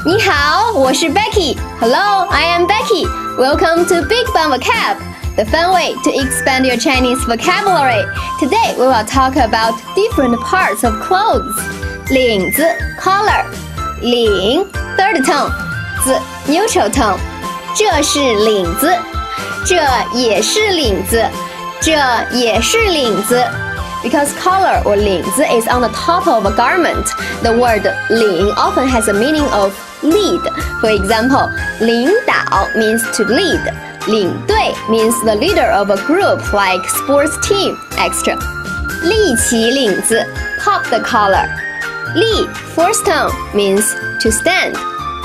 你好，我是 Becky. Hello, I am Becky. Welcome to Big Bang Vocab, the fun way to expand your Chinese vocabulary. Today we will talk about different parts of clothes. 领子 collar, 领 third tone, 子 neutral tone. 这是领子，这也是领子，这也是领子。Because collar or 领子 is on the top of a garment, the word 领 often has a meaning of lead. For example, lǐngdǎo means to lead. 领队 means the leader of a group like sports team, etc. 立起领子 pop the collar. 立 fourth tone means to stand.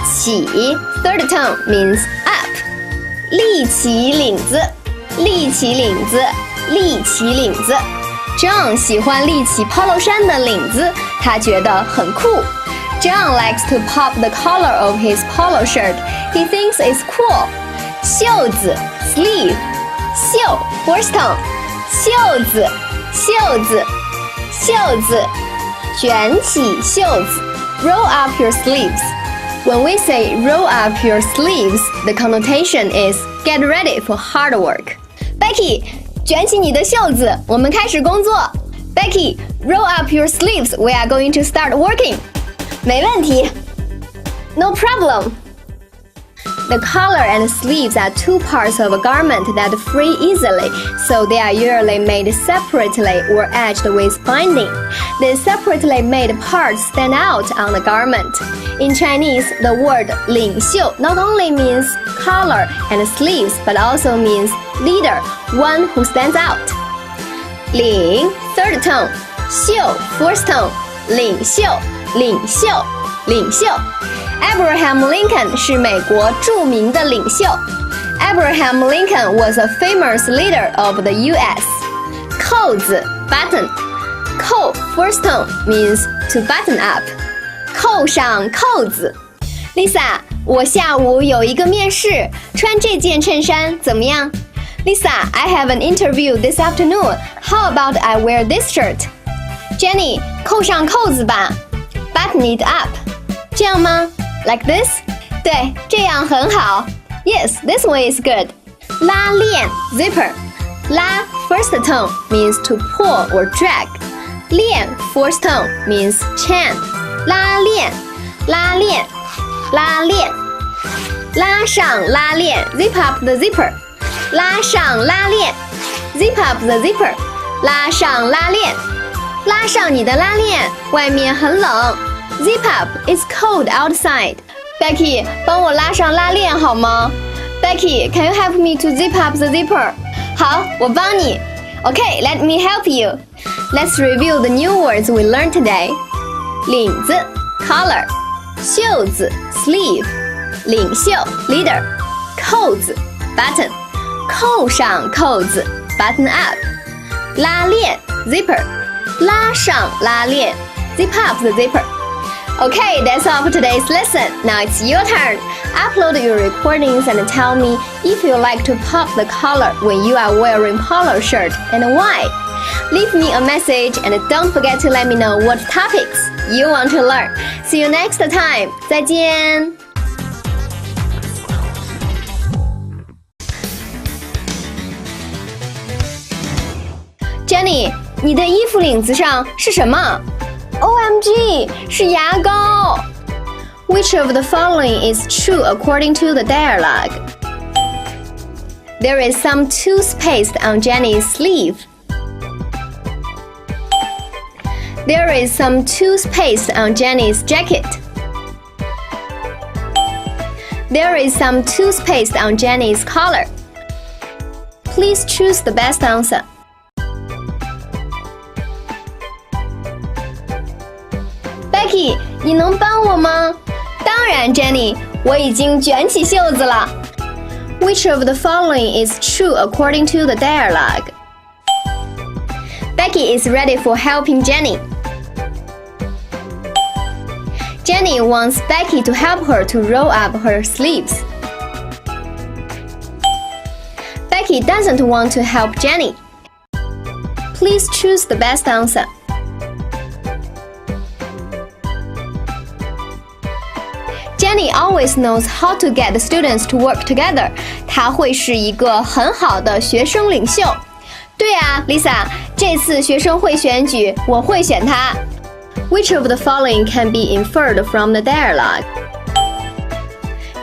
起 third tone means up. 立起领子，立起领子，立起领子。John 喜欢立起 polo 衫的领子，他觉得很酷。John likes to pop the collar of his polo shirt. He thinks it's cool. 袖子 sleeve, 袖 fourth tone, 袖子，袖子，袖子，卷起袖子 roll up your sleeves. When we say roll up your sleeves, the connotation is get ready for hard work. Becky, 卷起你的袖子，我们开始工作。Becky, roll up your sleeves. We are going to start working. 没问题。No problem. The collar and sleeves are two parts of a garment that fray easily, so they are usually made separately or edged with binding. The separately made parts stand out on the garment. In Chinese, the word 领袖 not only means collar and sleeves, but also means leader, one who stands out. 领 third tone, 袖 fourth tone, 领袖，领袖，领袖。Abraham Lincoln 是美国著名的领袖。Abraham Lincoln was a famous leader of the U.S. 扣子 button, 扣 first tone means to button up. 扣上扣子。Lisa, 我下午有一个面试，穿这件衬衫怎么样？ Lisa, I have an interview this afternoon. How about I wear this shirt? Jenny, 扣上扣子吧。Button it up. 这样吗？Like this? 对，这样很好。Yes, this way is good. 拉链 zipper. 拉 first tone means to pull or drag. 链 fourth tone means chain. 拉链，拉链，拉链。拉上拉链 zip up the zipper. 拉上拉链 zip up the zipper. 拉上拉链，拉上你的拉链，外面很冷。Zip up, it's cold outside. Becky, 帮我拉上拉链好吗？ Becky, can you help me to zip up the zipper? 好，我帮你。Okay, let me help you. Let's review the new words we learned today. 领子 collar, 袖子 sleeve, 领袖 leader, 扣子 button, 扣上扣子 button up, 拉链 zipper, 拉上拉链 zip up the zipper.Okay, that's all for today's lesson. Now it's your turn. Upload your recordings and tell me if you like to pop the collar when you are wearing polo shirt and why. Leave me a message and don't forget to let me know what topics you want to learn. See you next time. 再见。Jenny, 你的衣服领子上是什么？OMG, 是牙膏。Which of the following is true according to the dialogue? There is some toothpaste on Jenny's sleeve. There is some toothpaste on Jenny's jacket. There is some toothpaste on Jenny's collar. Please choose the best answer. Becky, 你能帮我吗？当然 Jenny, 我已经卷起袖子了。Which of the following is true according to the dialogue? Becky is ready for helping Jenny. Jenny wants Becky to help her to roll up her sleeves. Becky doesn't want to help Jenny. Please choose the best answer. Jenny always knows how to get the students to work together. 她会是一个很好的学生领袖。对啊 ，Lisa， 这次学生会选举我会选她。Which of the following can be inferred from the dialogue?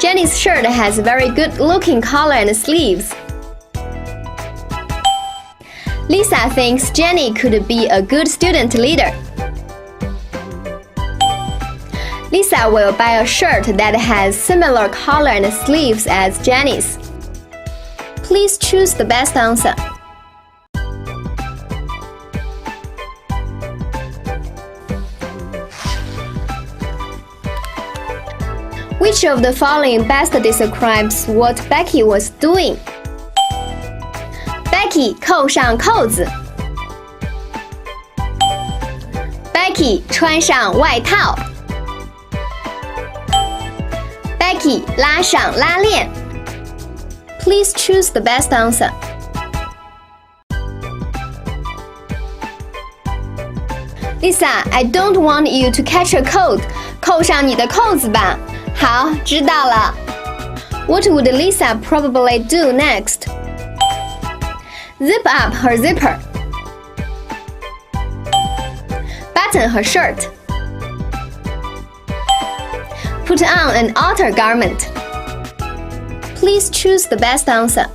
Jenny's shirt has a very good-looking collar and sleeves. Lisa thinks Jenny could be a good student leader. Lisa will buy a shirt that has similar collar and sleeves as Jenny's. Please choose the best answer. Which of the following best describes what Becky was doing? Becky 扣上扣子。Becky 穿上外套。Becky 拉上拉链。Please choose the best answer. Lisa, I don't want you to catch a cold. 扣上你的扣子吧。好，知道了。What would Lisa probably do next? Zip up her zipper. Button her shirt. Put on an outer garment. Please choose the best answer.